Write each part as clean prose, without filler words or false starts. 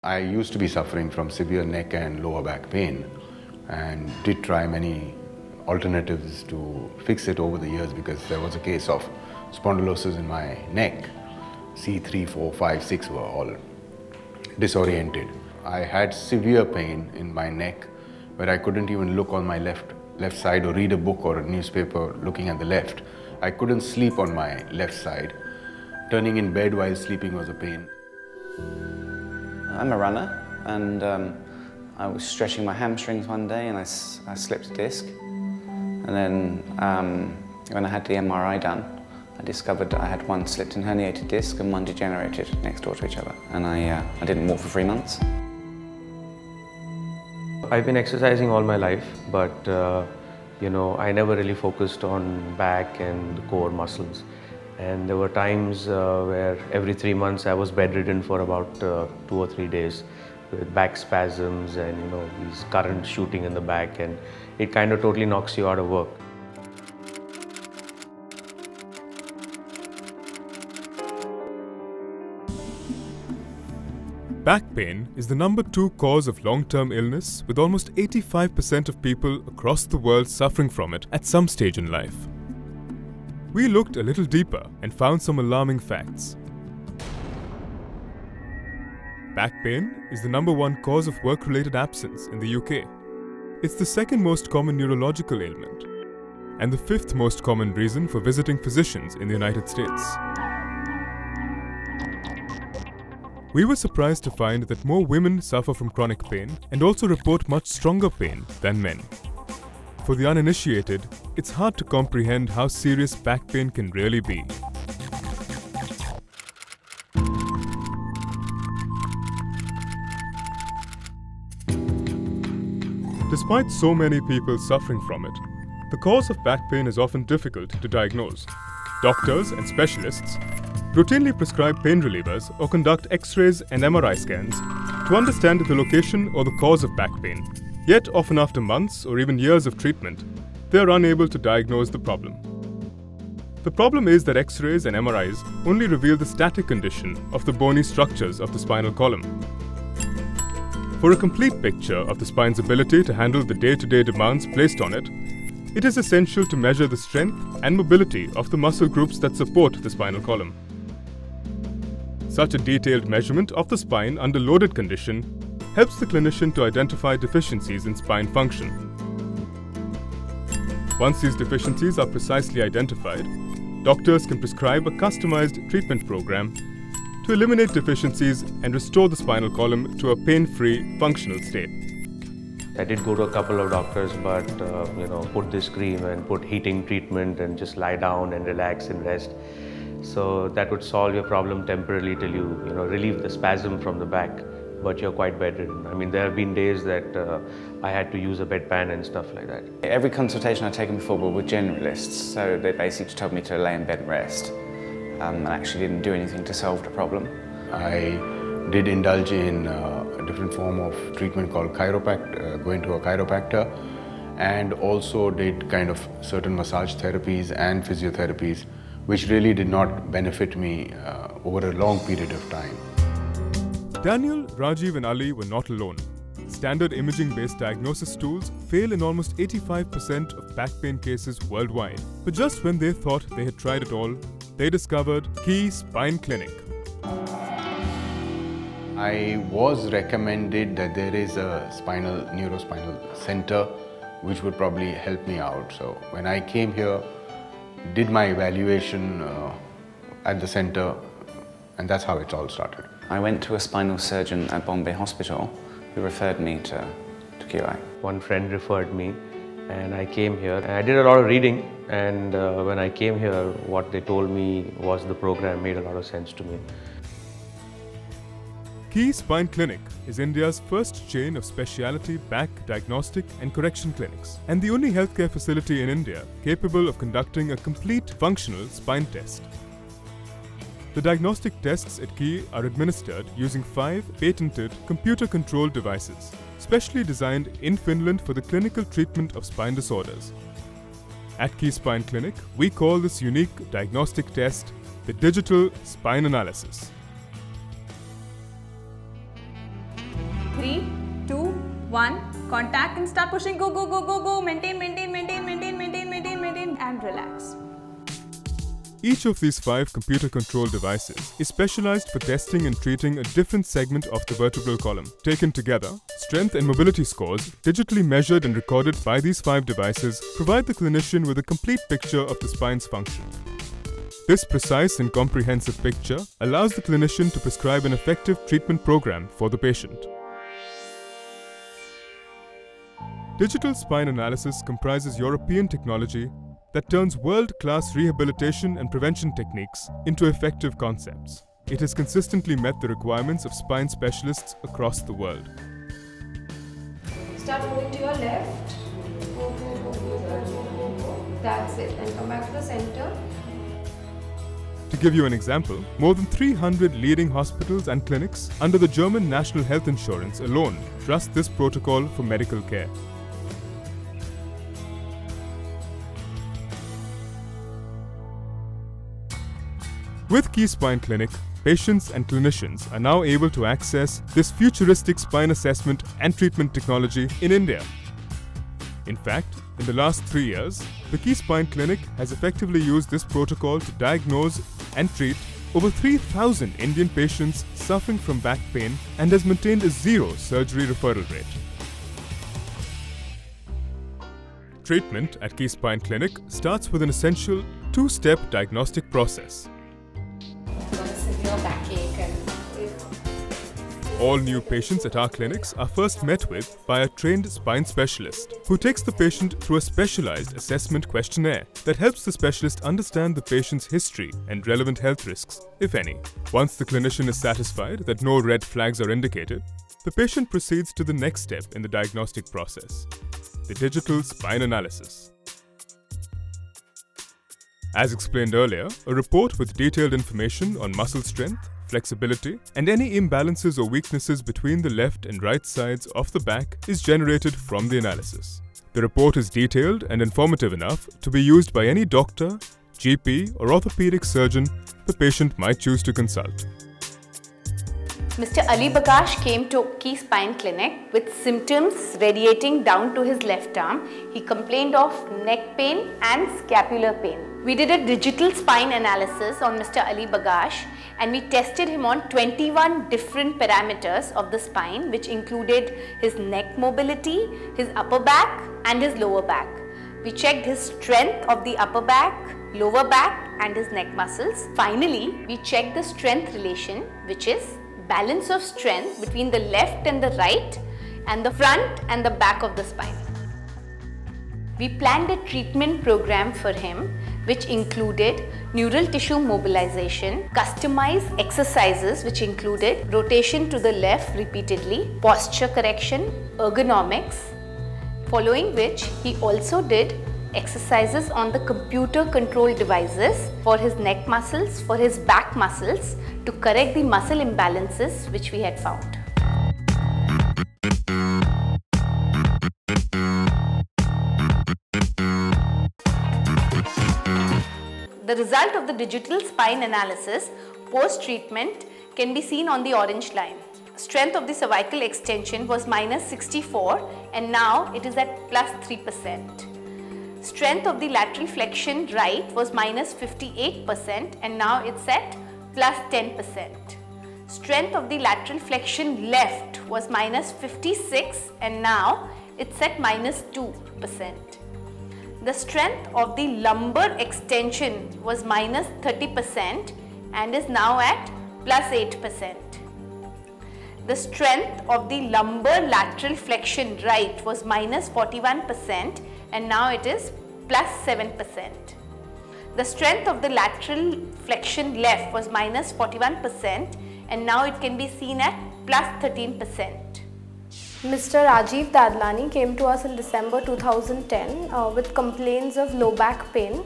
I used to be suffering from severe neck and lower back pain and did try many alternatives to fix it over the years because there was a case of spondylosis in my neck. C3, 4, 5, 6 were all disoriented. I had severe pain in my neck where I couldn't even look on my left side or read a book or a newspaper looking at the left. I couldn't sleep on my left side. Turning in bed while sleeping was a pain. I'm a runner, and I was stretching my hamstrings one day and I slipped a disc. And then when I had the MRI done, I discovered that I had one slipped and herniated disc and one degenerated next door to each other. And I didn't walk for 3 months. I've been exercising all my life, but I never really focused on back and the core muscles. And there were times where every 3 months I was bedridden for about 2 or 3 days with back spasms and these currents shooting in the back, and it kind of totally knocks you out of work. Back pain is the #2 cause of long-term illness, with almost 85% of people across the world suffering from it at some stage in life. We looked a little deeper and found some alarming facts. Back pain is the #1 cause of work-related absence in the UK. It's the second most common neurological ailment and the 5th most common reason for visiting physicians in the United States. We were surprised to find that more women suffer from chronic pain and also report much stronger pain than men. For the uninitiated, it's hard to comprehend how serious back pain can really be. Despite so many people suffering from it, the cause of back pain is often difficult to diagnose. Doctors and specialists routinely prescribe pain relievers or conduct X-rays and MRI scans to understand the location or the cause of back pain. Yet, often after months or even years of treatment, they are unable to diagnose the problem. The problem is that X-rays and MRIs only reveal the static condition of the bony structures of the spinal column. For a complete picture of the spine's ability to handle the day-to-day demands placed on it, it is essential to measure the strength and mobility of the muscle groups that support the spinal column. Such a detailed measurement of the spine under loaded condition helps the clinician to identify deficiencies in spine function. Once these deficiencies are precisely identified, doctors can prescribe a customized treatment program to eliminate deficiencies and restore the spinal column to a pain-free, functional state. I did go to a couple of doctors, but put this cream and put heating treatment and just lie down and relax and rest. So that would solve your problem temporarily till you relieve the spasm from the back, but you're quite bedridden. I mean, there have been days that I had to use a bedpan and stuff like that. Every consultation I'd taken before were with generalists, so they basically just told me to lay in bed and rest, and actually didn't do anything to solve the problem. I did indulge in a different form of treatment called going to a chiropractor, and also did kind of certain massage therapies and physiotherapies, which really did not benefit me over a long period of time. Daniel, Rajiv and Ali were not alone. Standard imaging-based diagnosis tools fail in almost 85% of back pain cases worldwide. But just when they thought they had tried it all, they discovered Key Spine Clinic. I was recommended that there is a neurospinal center which would probably help me out. So when I came here, did my evaluation at the center, and that's how it all started. I went to a spinal surgeon at Bombay Hospital who referred me to QI. One friend referred me and I came here and I did a lot of reading, and when I came here, what they told me was the program made a lot of sense to me. Key Spine Clinic is India's first chain of specialty back diagnostic and correction clinics, and the only healthcare facility in India capable of conducting a complete functional spine test. The diagnostic tests at Key are administered using 5 patented computer-controlled devices, specially designed in Finland for the clinical treatment of spine disorders. At Key Spine Clinic, we call this unique diagnostic test the digital spine analysis. 1. Contact and start pushing. Go, go, go, go, go. Maintain, maintain, maintain, maintain, maintain, maintain, maintain, and relax. Each of these 5 computer-controlled devices is specialized for testing and treating a different segment of the vertebral column. Taken together, strength and mobility scores, digitally measured and recorded by these 5 devices, provide the clinician with a complete picture of the spine's function. This precise and comprehensive picture allows the clinician to prescribe an effective treatment program for the patient. Digital spine analysis comprises European technology that turns world-class rehabilitation and prevention techniques into effective concepts. It has consistently met the requirements of spine specialists across the world. Start moving to your left. Go, go, go, go, go, go, go. That's it. And come back to the center. To give you an example, more than 300 leading hospitals and clinics under the German National Health Insurance alone trust this protocol for medical care. With Key Spine Clinic, patients and clinicians are now able to access this futuristic spine assessment and treatment technology in India. In fact, in the last 3 years, the Key Spine Clinic has effectively used this protocol to diagnose and treat over 3,000 Indian patients suffering from back pain and has maintained a 0 surgery referral rate. Treatment at Key Spine Clinic starts with an essential 2-step diagnostic process. All new patients at our clinics are first met with by a trained spine specialist who takes the patient through a specialized assessment questionnaire that helps the specialist understand the patient's history and relevant health risks, if any. Once the clinician is satisfied that no red flags are indicated, the patient proceeds to the next step in the diagnostic process, the digital spine analysis. As explained earlier, a report with detailed information on muscle strength, flexibility, and any imbalances or weaknesses between the left and right sides of the back is generated from the analysis. The report is detailed and informative enough to be used by any doctor, GP, or orthopedic surgeon the patient might choose to consult. Mr. Ali Bagash came to Key Spine Clinic with symptoms radiating down to his left arm. He complained of neck pain and scapular pain. We did a digital spine analysis on Mr. Ali Bagash and we tested him on 21 different parameters of the spine, which included his neck mobility, his upper back and his lower back. We checked his strength of the upper back, lower back and his neck muscles. Finally, we checked the strength relation, which is balance of strength between the left and the right and the front and the back of the spine. We planned a treatment program for him which included neural tissue mobilization, customized exercises which included rotation to the left repeatedly, posture correction, ergonomics, following which he also did exercises on the computer controlled devices for his neck muscles, for his back muscles to correct the muscle imbalances which we had found. The result of the digital spine analysis post-treatment can be seen on the orange line. Strength of the cervical extension was -64 and now it is at +3%. Strength of the lateral flexion right was -58% and now it's at +10%. Strength of the lateral flexion left was -56 and now it's at -2%. The strength of the lumbar extension was -30% and is now at +8%. The strength of the lumbar lateral flexion right was -41% and now it is +7%. The strength of the lateral flexion left was -41% and now it can be seen at +13%. Mr. Rajiv Dadlani came to us in December 2010 with complaints of low back pain.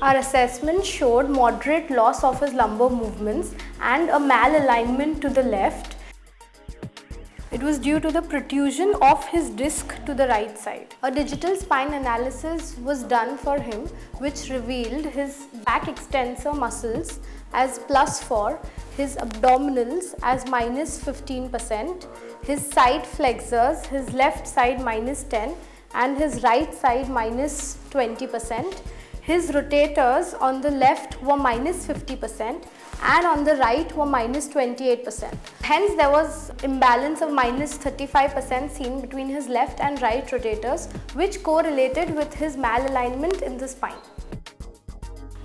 Our assessment showed moderate loss of his lumbar movements and a malalignment to the left. It was due to the protrusion of his disc to the right side. A digital spine analysis was done for him which revealed his back extensor muscles as +4 his abdominals as minus 15%, his side flexors, his left side minus 10 and his right side minus 20%. His rotators on the left were minus 50% and on the right were minus 28%. Hence there was imbalance of minus 35% seen between his left and right rotators, which correlated with his malalignment in the spine.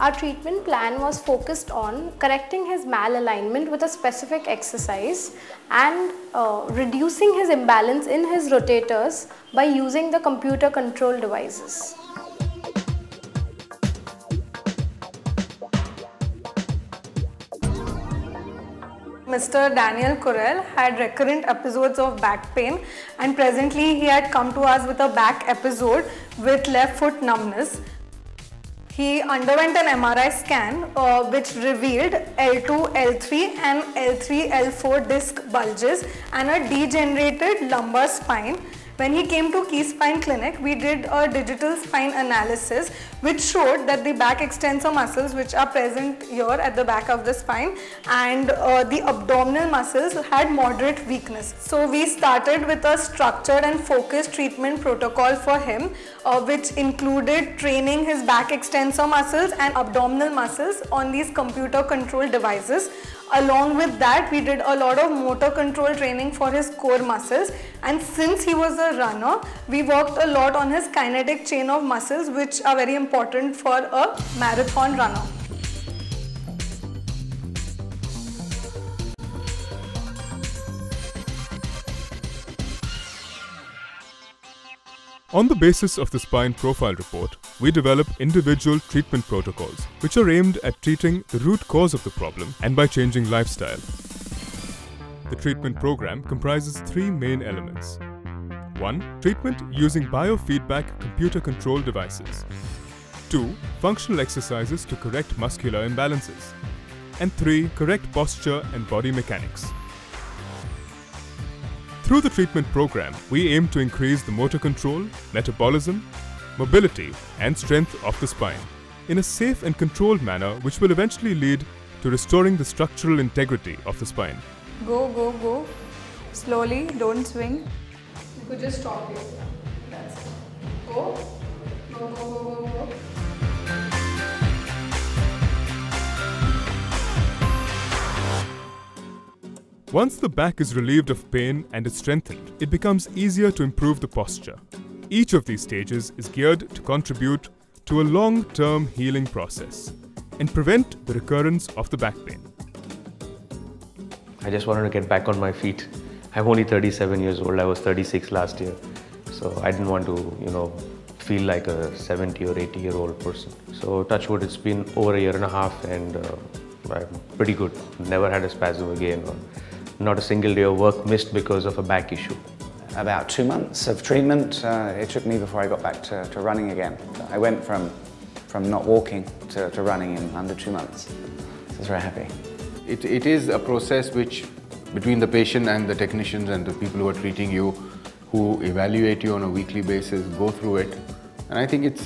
Our treatment plan was focused on correcting his malalignment with a specific exercise and reducing his imbalance in his rotators by using the computer control devices. Mr. Daniel Correll had recurrent episodes of back pain, and presently he had come to us with a back episode with left foot numbness. He underwent an MRI scan which revealed L2, L3 and L3, L4 disc bulges and a degenerated lumbar spine. When he came to Key Spine Clinic, we did a digital spine analysis which showed that the back extensor muscles, which are present here at the back of the spine, and the abdominal muscles had moderate weakness. So we started with a structured and focused treatment protocol for him, which included training his back extensor muscles and abdominal muscles on these computer controlled devices. Along with that, we did a lot of motor control training for his core muscles, and since he was a runner, we worked a lot on his kinetic chain of muscles, which are very important for a marathon runner. On the basis of the spine profile report, we develop individual treatment protocols which are aimed at treating the root cause of the problem and by changing lifestyle. The treatment program comprises three main elements. 1. Treatment using biofeedback computer control devices. 2. Functional exercises to correct muscular imbalances. And 3. Correct posture and body mechanics. Through the treatment program, we aim to increase the motor control, metabolism, mobility and strength of the spine in a safe and controlled manner, which will eventually lead to restoring the structural integrity of the spine. Go, go, go. Slowly, don't swing. You could just stop here. That's it. Go. Go, go, go, go, go. Once the back is relieved of pain and is strengthened, it becomes easier to improve the posture. Each of these stages is geared to contribute to a long-term healing process and prevent the recurrence of the back pain. I just wanted to get back on my feet. I'm only 37 years old. I was 36 last year. So I didn't want to, feel like a 70 or 80-year-old person. So touch wood, it's been over a year and a half and I'm pretty good. Never had a spasm again. Or not a single day of work missed because of a back issue. About 2 months of treatment it took me before I got back to running again. I went from not walking to running in under 2 months. So I was very happy. It is a process which, between the patient and the technicians and the people who are treating you, who evaluate you on a weekly basis, go through it. And I think it's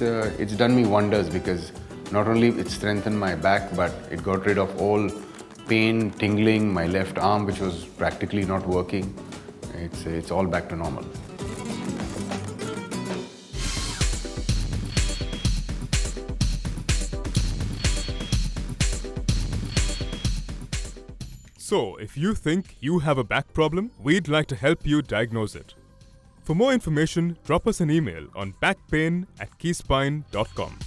done me wonders, because not only it strengthened my back, but it got rid of all pain, tingling, my left arm, which was practically not working. It's all back to normal. So, if you think you have a back problem, we'd like to help you diagnose it. For more information, drop us an email on backpain@keyspine.com.